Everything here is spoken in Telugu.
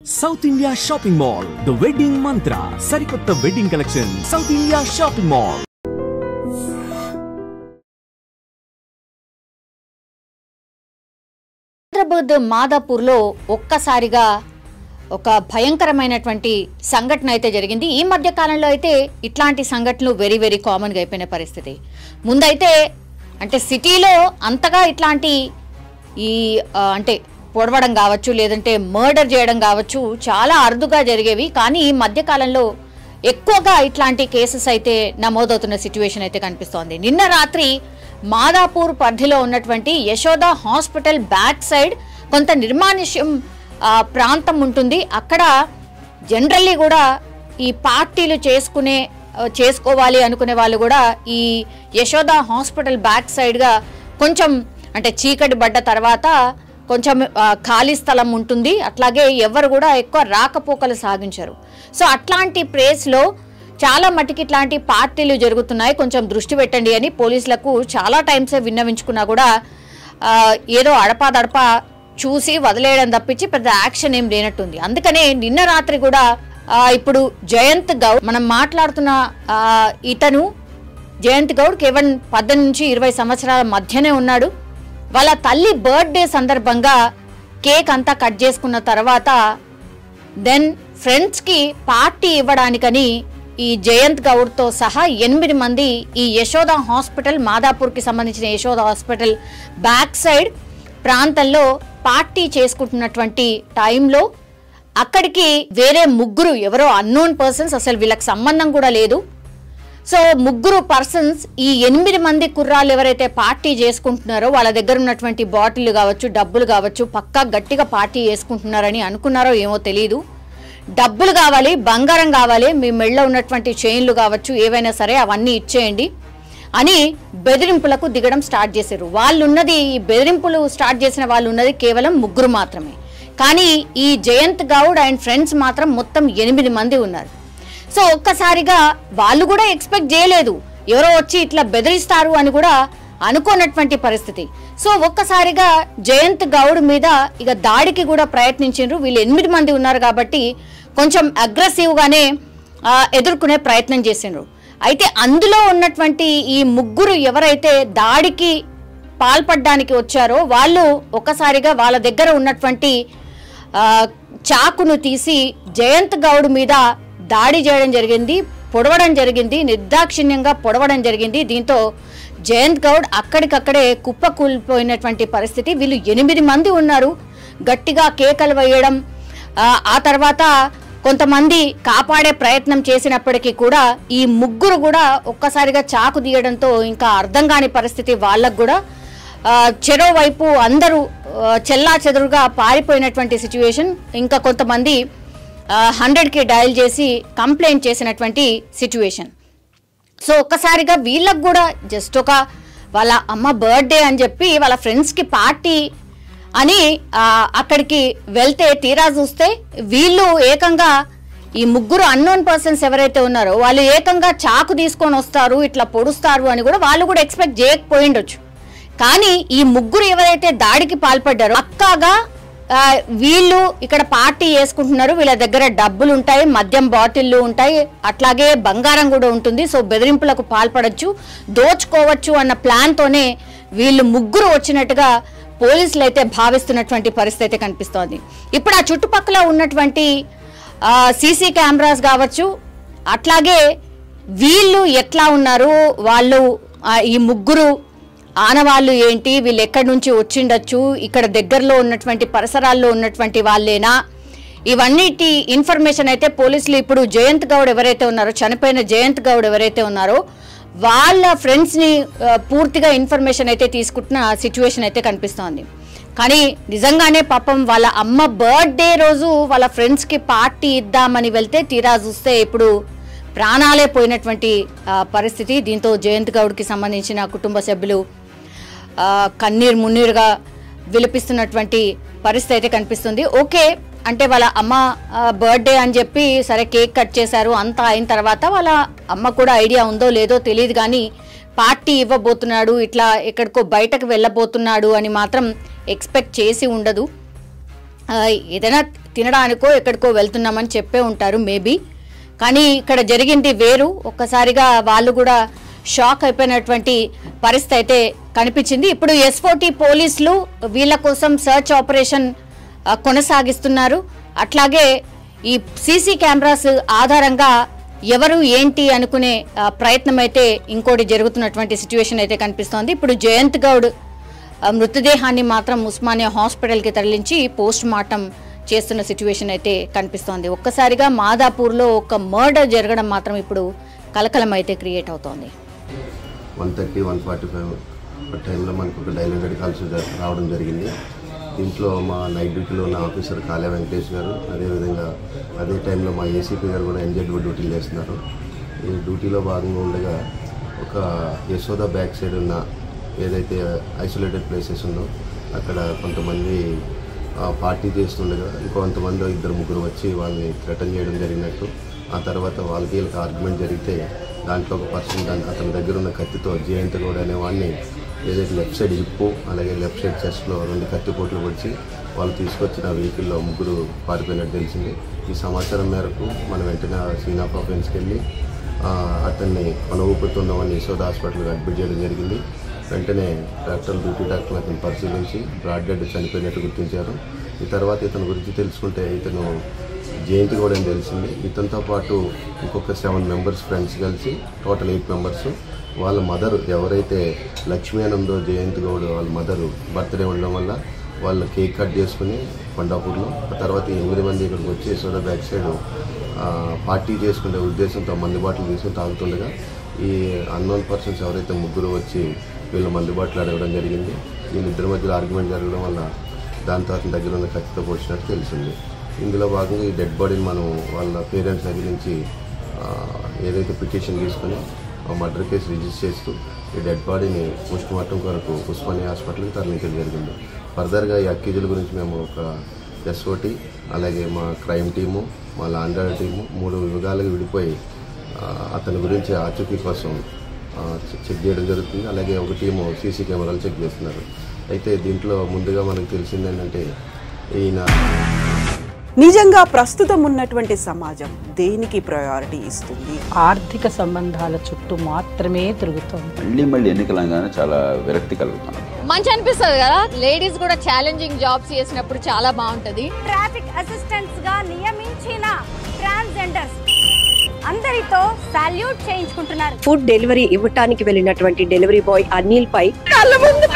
South India Shopping Mall, the wedding mantra. Sarikotta wedding collection. South India Shopping Mall. Hyderabad మాదాపూర్లో ఒక్కసారిగా ఒక భయంకరమైనటువంటి సంఘటన అయితే జరిగింది. ఈ మధ్య కాలంలో అయితే ఇట్లాంటి సంఘటనలు వెరీ వెరీ కామన్గా అయిపోయిన పరిస్థితి. ముందైతే అంటే సిటీలో అంతగా ఇట్లాంటి ఈ అంటే పొడవడం కావచ్చు, లేదంటే మర్డర్ చేయడం కావచ్చు, చాలా అరుదుగా జరిగేవి. కానీ ఈ మధ్య కాలంలో ఎక్కువగా ఇట్లాంటి కేసెస్ అయితే నమోదవుతున్న సిచ్యువేషన్ అయితే కనిపిస్తోంది. నిన్న రాత్రి మాదాపూర్ పరిధిలో ఉన్నటువంటి యశోద హాస్పిటల్ బ్యాక్ సైడ్ కొంత నిర్మానుష్యం ప్రాంతం ఉంటుంది. అక్కడ జనరల్లీ కూడా ఈ పార్టీలు చేసుకోవాలి అనుకునే వాళ్ళు కూడా ఈ యశోద హాస్పిటల్ బ్యాక్ సైడ్గా కొంచెం అంటే చీకటి పడ్డ తర్వాత కొంచెం ఖాళీ స్థలం ఉంటుంది. అట్లాగే ఎవరు కూడా ఎక్కువ రాకపోకలు సాగించరు. సో అట్లాంటి ప్లేస్లో చాలా మటుకి ఇట్లాంటి పార్టీలు జరుగుతున్నాయి, కొంచెం దృష్టి పెట్టండి అని పోలీసులకు చాలా టైమ్సే విన్నవించుకున్నా కూడా ఏదో అడపాదడపా చూసి వదిలేయడం తప్పించి పెద్ద యాక్షన్ ఏం లేనట్టుంది. అందుకనే నిన్న రాత్రి కూడా ఇప్పుడు జయంత్ గౌడ్ మనం మాట్లాడుతున్న ఇతను జయంత్ గౌడ్ కేవలం 18 నుంచి 20 సంవత్సరాల మధ్యనే ఉన్నాడు. వాళ్ళ తల్లి బర్త్డే సందర్భంగా కేక్ అంతా కట్ చేసుకున్న తర్వాత దెన్ ఫ్రెండ్స్కి పార్టీ ఇవ్వడానికని ఈ జయంత్ గౌడ్తో సహా 8 మంది ఈ యశోద హాస్పిటల్ మాదాపూర్కి సంబంధించిన యశోద హాస్పిటల్ బ్యాక్ సైడ్ ప్రాంతంలో పార్టీ చేసుకుంటున్నటువంటి టైంలో అక్కడికి వేరే ముగ్గురు ఎవరో అన్నోన్ పర్సన్స్, అసలు వీళ్ళకి సంబంధం కూడా లేదు. సో ముగ్గురు పర్సన్స్ ఈ 8 మంది కుర్రాళ్ళు ఎవరైతే పార్టీ చేసుకుంటున్నారో వాళ్ళ దగ్గర ఉన్నటువంటి బాటిల్ కావచ్చు, డబ్బులు కావచ్చు, పక్కా గట్టిగా పార్టీ చేసుకుంటున్నారని అనుకున్నారో ఏమో తెలియదు. డబ్బులు కావాలి, బంగారం కావాలి, మీ మెళ్ళలో ఉన్నటువంటి చైన్లు కావచ్చు, ఏవైనా సరే అవన్నీ ఇచ్చేయండి అని బెదిరింపులకు దిగడం స్టార్ట్ చేశారు. వాళ్ళున్నది ఈ బెదిరింపులు స్టార్ట్ చేసిన వాళ్ళు ఉన్నది కేవలం ముగ్గురు మాత్రమే. కానీ ఈ జయంత్ గౌడ్ అండ్ ఫ్రెండ్స్ మాత్రం మొత్తం 8 మంది ఉన్నారు. సో ఒక్కసారిగా వాళ్ళు కూడా ఎక్స్పెక్ట్ చేయలేదు ఎవరో వచ్చి ఇట్లా బెదిరిస్తారు అని కూడా అనుకోనటువంటి పరిస్థితి. సో ఒక్కసారిగా జయంత్ గౌడ్ మీద ఇక దాడికి కూడా ప్రయత్నించారు. వీళ్ళు 8 మంది ఉన్నారు కాబట్టి కొంచెం అగ్రెసివ్గానే ఎదుర్కొనే ప్రయత్నం చేసిండ్రు. అయితే అందులో ఉన్నటువంటి ఈ ముగ్గురు ఎవరైతే దాడికి పాల్పడడానికి వచ్చారో వాళ్ళు ఒక్కసారిగా వాళ్ళ దగ్గర ఉన్నటువంటి చాకును తీసి జయంత్ గౌడ్ మీద దాడి చేయడం జరిగింది, పొడవడం జరిగింది, నిర్దాక్షిణ్యంగా పొడవడం జరిగింది. దీంతో జయంత్ గౌడ్ అక్కడికక్కడే కుప్పకూలిపోయినటువంటి పరిస్థితి. వీళ్ళు 8 మంది ఉన్నారు. గట్టిగా కేకలు వేయడం, ఆ తర్వాత కొంతమంది కాపాడే ప్రయత్నం చేసినప్పటికీ కూడా ఈ ముగ్గురు కూడా ఒక్కసారిగా చాకు తీయడంతో ఇంకా అర్థం కాని పరిస్థితి వాళ్ళకు కూడా. చెరో వైపు అందరూ చెల్లా చెదురుగా పారిపోయినటువంటి సిచ్యువేషన్. ఇంకా కొంతమంది 100కి డయల్ చేసి కంప్లైంట్ చేసినటువంటి సిచ్యువేషన్. సో ఒక్కసారిగా వీళ్ళకు కూడా జస్ట్ ఒక వాళ్ళ అమ్మ బర్త్డే అని చెప్పి వాళ్ళ ఫ్రెండ్స్కి పార్టీ అని అక్కడికి వెళ్తే తీరా చూస్తే వీళ్ళు ఏకంగా ఈ ముగ్గురు అన్నోన్ పర్సన్స్ ఎవరైతే ఉన్నారో వాళ్ళు ఏకంగా చాకు తీసుకొని వస్తారు, ఇట్లా పొడుస్తారు అని కూడా వాళ్ళు కూడా ఎక్స్పెక్ట్ చేయకపోయిండొచ్చు. కానీ ఈ ముగ్గురు ఎవరైతే దాడికి పాల్పడ్డారో పక్కాగా వీళ్ళు ఇక్కడ పార్టీ చేసుకుంటున్నారు, వీళ్ళ దగ్గర డబ్బులు ఉంటాయి, మద్యం బాటిళ్ళు ఉంటాయి, అట్లాగే బంగారం కూడా ఉంటుంది. సో బెదిరింపులకు పాల్పడచ్చు, దోచుకోవచ్చు అన్న ప్లాన్తోనే వీళ్ళు ముగ్గురు వచ్చినట్టుగా పోలీసులు అయితే భావిస్తున్నటువంటి పరిస్థితి కనిపిస్తోంది. ఇప్పుడు ఆ చుట్టుపక్కల ఉన్నటువంటి సీసీ కెమెరాస్ కావచ్చు, అట్లాగే వీళ్ళు ఎట్లా ఉన్నారు, వాళ్ళు ఈ ముగ్గురు ఆనవాళ్ళు ఏంటి, వీళ్ళు ఎక్కడి నుంచి వచ్చిండొచ్చు, ఇక్కడ దగ్గరలో ఉన్నటువంటి పరిసరాల్లో ఉన్నటువంటి వాళ్ళేనా, ఇవన్నిటి ఇన్ఫర్మేషన్ అయితే పోలీసులు ఇప్పుడు జయంత్ గౌడ్ ఎవరైతే ఉన్నారో, చనిపోయిన జయంత్ గౌడ్ ఎవరైతే ఉన్నారో వాళ్ళ ఫ్రెండ్స్ని పూర్తిగా ఇన్ఫర్మేషన్ అయితే తీసుకుంటున్న సిచ్యువేషన్ అయితే కనిపిస్తోంది. కానీ నిజంగానే పాపం వాళ్ళ అమ్మ బర్త్డే రోజు వాళ్ళ ఫ్రెండ్స్కి పార్టీ ఇద్దామని వెళ్తే తీరా చూస్తే ఇప్పుడు ప్రాణాలే పోయినటువంటి పరిస్థితి. దీంతో జయంత్ గౌడ్కి సంబంధించిన కుటుంబ సభ్యులు కన్నీరు మున్నీరుగా విలపిస్తున్నటువంటి పరిస్థితి అయితే కనిపిస్తుంది. ఓకే అంటే వాళ్ళ అమ్మ బర్త్డే అని చెప్పి సరే కేక్ కట్ చేశారు, అంతా అయిన తర్వాత వాళ్ళ అమ్మ కూడా ఐడియా ఉందో లేదో తెలియదు కానీ పార్టీ ఇవ్వబోతున్నాడు, ఇట్లా ఎక్కడికో బయటకు వెళ్ళబోతున్నాడు అని మాత్రం ఎక్స్పెక్ట్ చేసి ఉండదు. ఏదైనా తినడానికో ఎక్కడికో వెళ్తున్నామని చెప్పే ఉంటారు మేబీ. కానీ ఇక్కడ జరిగింది వేరు. ఒక్కసారిగా వాళ్ళు కూడా షాక్ అయిపోయినటువంటి పరిస్థితి అయితే కనిపించింది. ఇప్పుడు S40 పోలీసులు వీళ్ళ కోసం సర్చ్ ఆపరేషన్ కొనసాగిస్తున్నారు. అట్లాగే ఈ సీసీ కెమెరాస్ ఆధారంగా ఎవరు ఏంటి అనుకునే ప్రయత్నం అయితే ఇంకోటి జరుగుతున్నటువంటి సిచ్యువేషన్ అయితే కనిపిస్తోంది. ఇప్పుడు జయంత్ గౌడ్ మృతదేహాన్ని మాత్రం ఉస్మానియా హాస్పిటల్కి తరలించి పోస్ట్ మార్టం చేస్తున్న సిచ్యువేషన్ అయితే కనిపిస్తోంది. ఒక్కసారిగా మాదాపూర్లో ఒక మర్డర్ జరగడం మాత్రం ఇప్పుడు కలకలం అయితే క్రియేట్ అవుతోంది. 1:30-1:45 టైంలో మనకు ఒక డైల్ 100 కాల్స్ రావడం జరిగింది. దీంట్లో మా నైట్ డ్యూటీలో ఉన్న ఆఫీసర్ కాళే వెంకటేష్ గారు, అదేవిధంగా అదే టైంలో మా ఏసీపీ గారు కూడా NZ డ్యూటీలు చేస్తున్నారు. ఈ డ్యూటీలో భాగంగా ఉండగా ఒక యశోద బ్యాక్ సైడ్ ఉన్న ఏదైతే ఐసోలేటెడ్ ప్లేసెస్ ఉందో అక్కడ కొంతమంది పార్టీ చేస్తుండగా ఇంకొంతమంది 2-3 వచ్చి వాళ్ళని థ్రెటన్ చేయడం జరిగినట్టు, ఆ తర్వాత వాళ్ళకి ఆర్గ్యుమెంట్ జరిగితే దాంట్లో ఒక పర్సన్ అతని దగ్గర ఉన్న కత్తితో జయంత్ గౌడ్ అనే వాడిని ఏదైతే లెఫ్ట్ సైడ్ హిప్పు అలాగే లెఫ్ట్ సైడ్ చెస్ట్లో 2 కత్తిపోట్లు పొడిచి వాళ్ళు తీసుకొచ్చిన వెహికల్లో 3 పారిపోయినట్టు తెలిసింది. ఈ సమాచారం మేరకు మనం వెంటనే సీన్ ఆఫ్ అఫెన్స్కి వెళ్ళి అతన్ని ఊపుతున్నామని యశోద హాస్పిటల్కి అడ్మిట్ చేయడం జరిగింది. వెంటనే డ్యూటీ డాక్టర్లు అతను పరిశీలించి బ్రాడ్ డెడ్ చనిపోయినట్టు గుర్తించారు. ఈ తర్వాత ఇతని గురించి తెలుసుకుంటే ఇతను జయంత్ గౌడ్ అని తెలిసింది. ఇతనితో పాటు ఇంకొక 7 మెంబర్స్ ఫ్రెండ్స్ కలిసి టోటల్ 8 మెంబర్స్. వాళ్ళ మదర్ ఎవరైతే లక్ష్మీ అని ఉందో జయంత్ గౌడ్ వాళ్ళ మదరు బర్త్డే ఉండడం వల్ల వాళ్ళు కేక్ కట్ చేసుకుని కొండాపూర్లో, ఆ తర్వాత 8 మంది ఇక్కడికి వచ్చి యశోద బ్యాక్ సైడ్ పార్టీ చేసుకునే ఉద్దేశంతో మందు బాటలు తీసుకుని తాగుతుండగా ఈ అన్నోన్ పర్సన్స్ ఎవరైతే 3 వచ్చి వీళ్ళు మందు బాటలు అడగడం జరిగింది. వీళ్ళిద్దరి మధ్యలో ఆర్గ్యుమెంట్ జరగడం వల్ల దాంతో అతని దగ్గర ఉన్న కత్తితో పొడిచినట్టు తెలిసింది. ఇందులో భాగంగా ఈ డెడ్ బాడీని మనం వాళ్ళ పేరెంట్స్ దగ్గర నుంచి ఏదైతే పిటిషన్ తీసుకుని మర్డర్ కేసు రిజిస్టర్ చేస్తూ ఈ డెడ్ బాడీని పోస్ట్ మార్టం కొరకు ఉస్మానియా హాస్పిటల్కి తరలించడం జరిగింది. ఫర్దర్గా ఈ అక్యూజుల గురించి మేము ఒక S40 అలాగే మా క్రైమ్ టీము మా లాండర్ టీము 3 విభాగాలకు విడిపోయి అతని గురించి ఆచూకీ కోసం చెక్ చేయడం జరుగుతుంది. అలాగే ఒక టీము సీసీ కెమెరాలు చెక్ చేస్తున్నారు. అయితే దీంట్లో ముందుగా మనకు తెలిసింది ఏంటంటే ఈయన నిజంగా ప్రస్తుతం ఉన్నటువంటి సమాజం దేనికి ప్రయారిటీ ఇస్తుంది? ఆర్థిక సంబంధాల చుట్టూ మాత్రమే తిరుగుతుంది. మళ్ళీ ఎన్నికలంగానే చాలా విరక్తి కలుగుతాను. మంచి అనిపిస్తుంది కదా, లేడీస్ కూడా ఛాలెంజింగ్ జాబ్స్ చేసినప్పుడు చాలా బాగుంటది. ట్రాఫిక్ అసిస్టెంట్స్ గా నియమించిన ట్రాన్స్జెండర్స్ అందరితో సాల్యూట్ చేయించుకుంటున్నారు. ఫుడ్ డెలివరీ ఇవ్వటానికి వెళ్ళినటువంటి డెలివరీ బాయ్ అనిల్ పై కళ్ళ ముందు